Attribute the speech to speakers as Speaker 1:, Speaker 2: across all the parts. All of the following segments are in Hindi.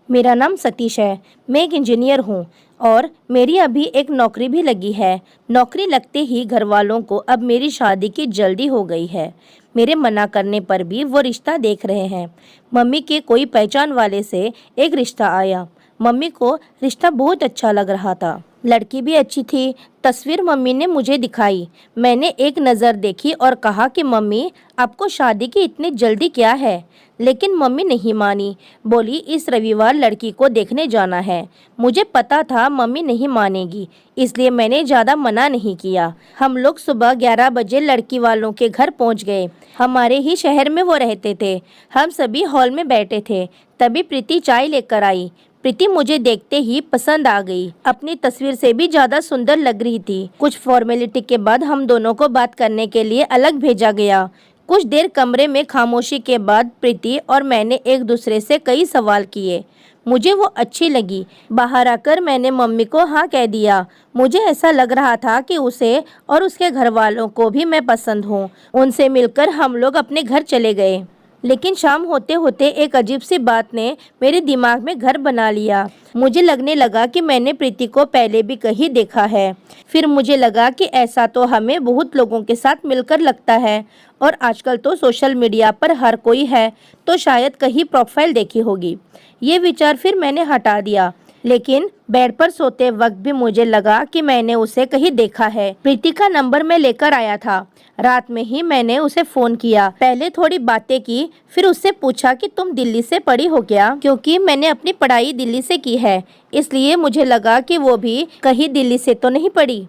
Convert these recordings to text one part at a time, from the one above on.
Speaker 1: मेरा नाम सतीश है। मैं एक इंजीनियर हूँ और मेरी अभी एक नौकरी भी लगी है। नौकरी लगते ही घर वालों को अब मेरी शादी की जल्दी हो गई है। मेरे मना करने पर भी वो रिश्ता देख रहे हैं। मम्मी के कोई पहचान वाले से एक रिश्ता आया। मम्मी को रिश्ता बहुत अच्छा लग रहा था। लड़की भी अच्छी थी। तस्वीर मम्मी ने मुझे दिखाई। मैंने एक नज़र देखी और कहा कि मम्मी, आपको शादी की इतनी जल्दी क्या है? लेकिन मम्मी नहीं मानी। बोली, इस रविवार लड़की को देखने जाना है। मुझे पता था मम्मी नहीं मानेगी, इसलिए मैंने ज़्यादा मना नहीं किया। हम लोग सुबह 11 बजे लड़की वालों के घर पहुंच गए। हमारे ही शहर में वो रहते थे। हम सभी हॉल में बैठे थे, तभी प्रीति चाय लेकर आई। प्रीति मुझे देखते ही पसंद आ गई। अपनी तस्वीर से भी ज़्यादा सुंदर लग रही थी। कुछ फॉर्मेलिटी के बाद हम दोनों को बात करने के लिए अलग भेजा गया। कुछ देर कमरे में खामोशी के बाद प्रीति और मैंने एक दूसरे से कई सवाल किए। मुझे वो अच्छी लगी। बाहर आकर मैंने मम्मी को हाँ कह दिया। मुझे ऐसा लग रहा था कि उसे और उसके घर वालों को भी मैं पसंद हूँ। उनसे मिलकर हम लोग अपने घर चले गए। लेकिन शाम होते होते एक अजीब सी बात ने मेरे दिमाग में घर बना लिया। मुझे लगने लगा कि मैंने प्रीति को पहले भी कहीं देखा है। फिर मुझे लगा कि ऐसा तो हमें बहुत लोगों के साथ मिलकर लगता है, और आजकल तो सोशल मीडिया पर हर कोई है, तो शायद कहीं प्रोफाइल देखी होगी। ये विचार फिर मैंने हटा दिया। लेकिन बेड पर सोते वक्त भी मुझे लगा कि मैंने उसे कहीं देखा है। प्रीति का नंबर मैं लेकर आया था। रात में ही मैंने उसे फोन किया। पहले थोड़ी बातें की, फिर उससे पूछा कि तुम दिल्ली से पढ़ी हो क्या? क्योंकि मैंने अपनी पढ़ाई दिल्ली से की है, इसलिए मुझे लगा कि वो भी कहीं दिल्ली से तो नहीं पढ़ी।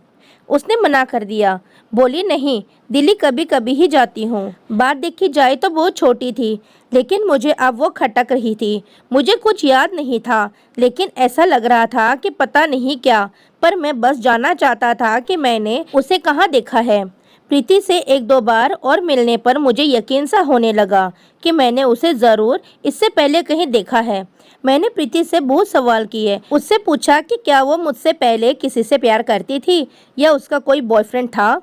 Speaker 1: उसने मना कर दिया। बोली, नहीं, दिल्ली कभी कभी ही जाती हूँ। बात देखी जाए तो बहुत छोटी थी, लेकिन मुझे अब वो खटक रही थी। मुझे कुछ याद नहीं था, लेकिन ऐसा लग रहा था कि पता नहीं क्या, पर मैं बस जानना चाहता था कि मैंने उसे कहाँ देखा है। प्रीति से एक दो बार और मिलने पर मुझे यकीन सा होने लगा कि मैंने उसे ज़रूर इससे पहले कहीं देखा है। मैंने प्रीति से बहुत सवाल किए। उससे पूछा कि क्या वो मुझसे पहले किसी से प्यार करती थी या उसका कोई बॉयफ्रेंड था।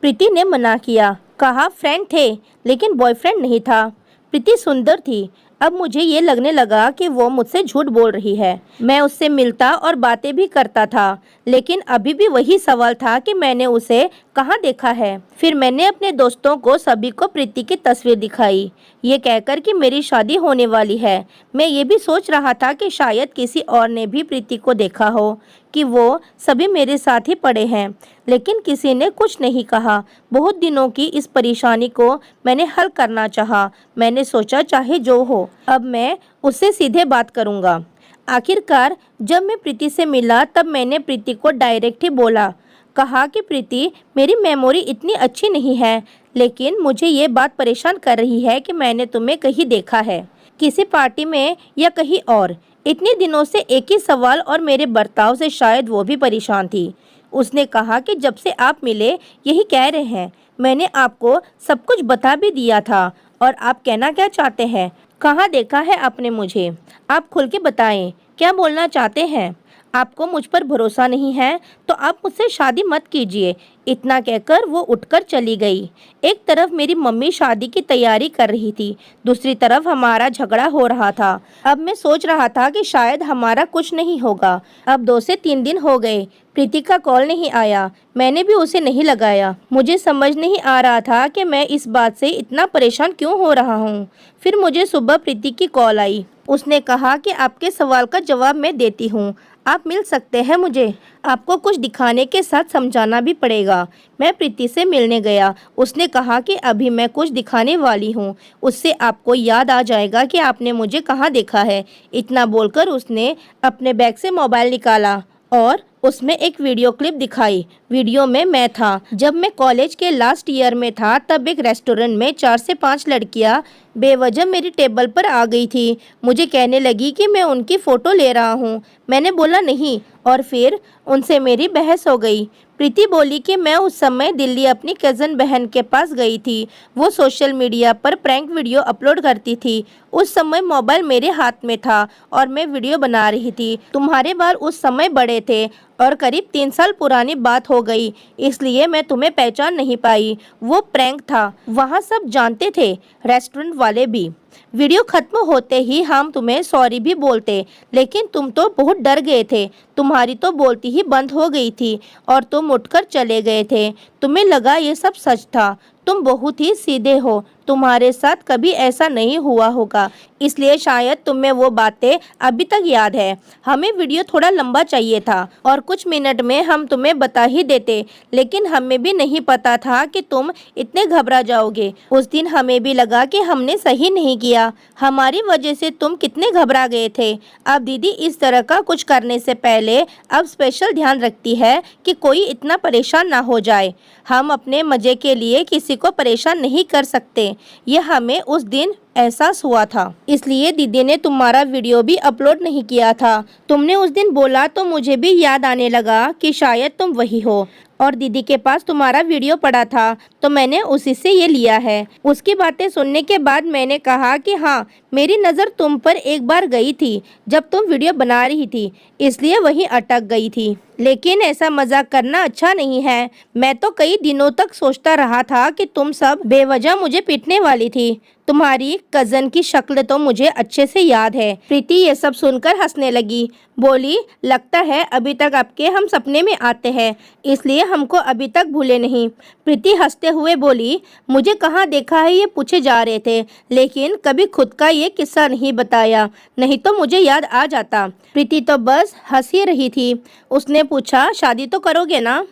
Speaker 1: प्रीति ने मना किया। कहा, फ्रेंड थे, लेकिन बॉयफ्रेंड नहीं था। प्रीति सुंदर थी। अब मुझे ये लगने लगा कि वो मुझसे झूठ बोल रही है। मैं उससे मिलता और बातें भी करता था, लेकिन अभी भी वही सवाल था कि मैंने उसे कहाँ देखा है। फिर मैंने अपने दोस्तों को सभी को प्रीति की तस्वीर दिखाई, ये कहकर कि मेरी शादी होने वाली है। मैं ये भी सोच रहा था कि शायद किसी और ने भी प्रीति को देखा हो, कि वो सभी मेरे साथ ही पड़े हैं, लेकिन किसी ने कुछ नहीं कहा। बहुत दिनों की इस परेशानी को मैंने हल करना चाहा। मैंने सोचा, चाहे जो हो, अब मैं उससे सीधे बात करूंगा। आखिरकार जब मैं प्रीति से मिला तब मैंने प्रीति को डायरेक्ट ही बोला। कहा कि प्रीति, मेरी मेमोरी इतनी अच्छी नहीं है, लेकिन मुझे ये बात परेशान कर रही है कि मैंने तुम्हें कहीं देखा है, किसी पार्टी में या कहीं और। इतने दिनों से एक ही सवाल और मेरे बर्ताव से शायद वो भी परेशान थी। उसने कहा कि जब से आप मिले यही कह रहे हैं। मैंने आपको सब कुछ बता भी दिया था। और आप कहना क्या चाहते हैं? कहाँ देखा है आपने मुझे? आप खुल के बताएं, क्या बोलना चाहते हैं? आपको मुझ पर भरोसा नहीं है तो आप मुझसे शादी मत कीजिए। इतना कहकर वो उठकर चली गई। एक तरफ मेरी मम्मी शादी की तैयारी कर रही थी, दूसरी तरफ हमारा झगड़ा हो रहा था। अब मैं सोच रहा था कि शायद हमारा कुछ नहीं होगा। अब 2 से 3 दिन हो गए, प्रीति का कॉल नहीं आया। मैंने भी उसे नहीं लगाया। मुझे समझ नहीं आ रहा था कि मैं इस बात से इतना परेशान क्यों हो रहा हूँ। फिर मुझे सुबह प्रीति की कॉल आई। उसने कहा कि आपके सवाल का जवाब मैं देती हूँ, आप मिल सकते हैं मुझे। आपको कुछ दिखाने के साथ समझाना भी पड़ेगा। मैं प्रीति से मिलने गया। उसने कहा कि अभी मैं कुछ दिखाने वाली हूँ, उससे आपको याद आ जाएगा कि आपने मुझे कहाँ देखा है। इतना बोलकर उसने अपने बैग से मोबाइल निकाला और उसमें एक वीडियो क्लिप दिखाई। वीडियो में मैं था। जब मैं कॉलेज के लास्ट ईयर में था तब एक रेस्टोरेंट में 4 से 5 लड़कियां बेवजह मेरी टेबल पर आ गई थी। मुझे कहने लगी कि मैं उनकी फ़ोटो ले रहा हूँ। मैंने बोला नहीं, और फिर उनसे मेरी बहस हो गई। प्रीति बोली कि मैं उस समय दिल्ली अपनी कज़न बहन के पास गई थी। वो सोशल मीडिया पर प्रैंक वीडियो अपलोड करती थी। उस समय मोबाइल मेरे हाथ में था और मैं वीडियो बना रही थी। तुम्हारे बाल उस समय बड़े थे और करीब 3 साल पुरानी बात हो गई, इसलिए मैं तुम्हें पहचान नहीं पाई। वो प्रैंक था, वहाँ सब जानते थे, रेस्टोरेंट वाले भी। वीडियो खत्म होते ही हम तुम्हें सॉरी भी बोलते, लेकिन तुम तो बहुत डर गए थे। तुम्हारी तो बोलती ही बंद हो गई थी और तुम उठकर चले गए थे। तुम्हें लगा ये सब सच था। तुम बहुत ही सीधे हो, तुम्हारे साथ कभी ऐसा नहीं हुआ होगा, इसलिए शायद तुम्हें वो बातें अभी तक याद है। हमें वीडियो थोड़ा लंबा चाहिए था और कुछ मिनट में हम तुम्हें बता ही देते, लेकिन हमें भी नहीं पता था कि तुम इतने घबरा जाओगे। उस दिन हमें भी लगा कि हमने सही नहीं किया, हमारी वजह से तुम कितने घबरा गए थे। अब दीदी इस तरह का कुछ करने से पहले अब स्पेशल ध्यान रखती है कि कोई इतना परेशान ना हो जाए। हम अपने मजे के लिए किसी को परेशान नहीं कर सकते, यह हमें उस दिन एहसास हुआ था, इसलिए दीदी ने तुम्हारा वीडियो भी अपलोड नहीं किया था। तुमने उस दिन बोला तो मुझे भी याद आने लगा कि शायद तुम वही हो, और दीदी के पास तुम्हारा वीडियो पड़ा था तो मैंने उसी से ये लिया है। उसकी बातें सुनने के बाद मैंने कहा कि हाँ, मेरी नज़र तुम पर एक बार गई थी जब तुम वीडियो बना रही थी, इसलिए वहीं अटक गई थी। लेकिन ऐसा मजाक करना अच्छा नहीं है। मैं तो कई दिनों तक सोचता रहा था कि तुम सब बेवजह मुझे पीटने वाली थी। तुम्हारी कज़न की शक्ल तो मुझे अच्छे से याद है। प्रीति ये सब सुनकर हंसने लगी, बोली लगता है अभी तक आपके हम सपने में आते हैं, इसलिए हमको अभी तक भूले नहीं। प्रीति हंसते हुए बोली, मुझे कहाँ देखा है ये पूछे जा रहे थे, लेकिन कभी खुद का ये किस्सा नहीं बताया, नहीं तो मुझे याद आ जाता। प्रीति तो बस हंस ही रही थी। उसने पूछा, शादी तो करोगे ना?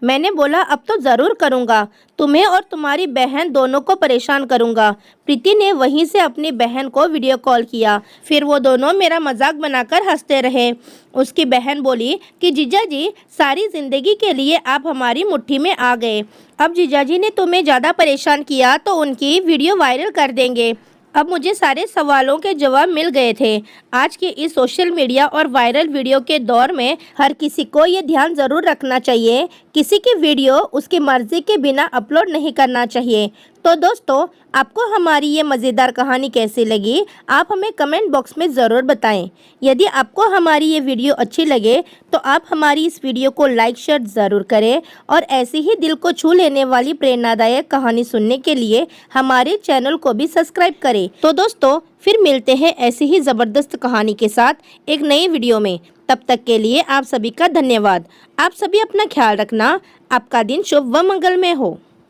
Speaker 1: मैंने बोला अब तो ज़रूर करूँगा, तुम्हें और तुम्हारी बहन दोनों को परेशान करूँगा। प्रीति ने वहीं से अपनी बहन को वीडियो कॉल किया, फिर वो दोनों मेरा मजाक बनाकर हंसते रहे। उसकी बहन बोली कि जीजा जी, सारी ज़िंदगी के लिए आप हमारी मुट्ठी में आ गए। अब जीजा जी ने तुम्हें ज़्यादा परेशान किया तो उनकी वीडियो वायरल कर देंगे। अब मुझे सारे सवालों के जवाब मिल गए थे। आज के इस सोशल मीडिया और वायरल वीडियो के दौर में हर किसी को ये ध्यान ज़रूर रखना चाहिए, किसी की वीडियो उसकी मर्ज़ी के बिना अपलोड नहीं करना चाहिए। तो दोस्तों, आपको हमारी ये मज़ेदार कहानी कैसी लगी, आप हमें कमेंट बॉक्स में ज़रूर बताएं। यदि आपको हमारी ये वीडियो अच्छी लगे तो आप हमारी इस वीडियो को लाइक शेयर ज़रूर करें, और ऐसी ही दिल को छू लेने वाली प्रेरणादायक कहानी सुनने के लिए हमारे चैनल को भी सब्सक्राइब करें। तो दोस्तों, फिर मिलते हैं ऐसी ही ज़बरदस्त कहानी के साथ एक नई वीडियो में। तब तक के लिए आप सभी का धन्यवाद। आप सभी अपना ख्याल रखना। आपका दिन शुभ व मंगलमय हो।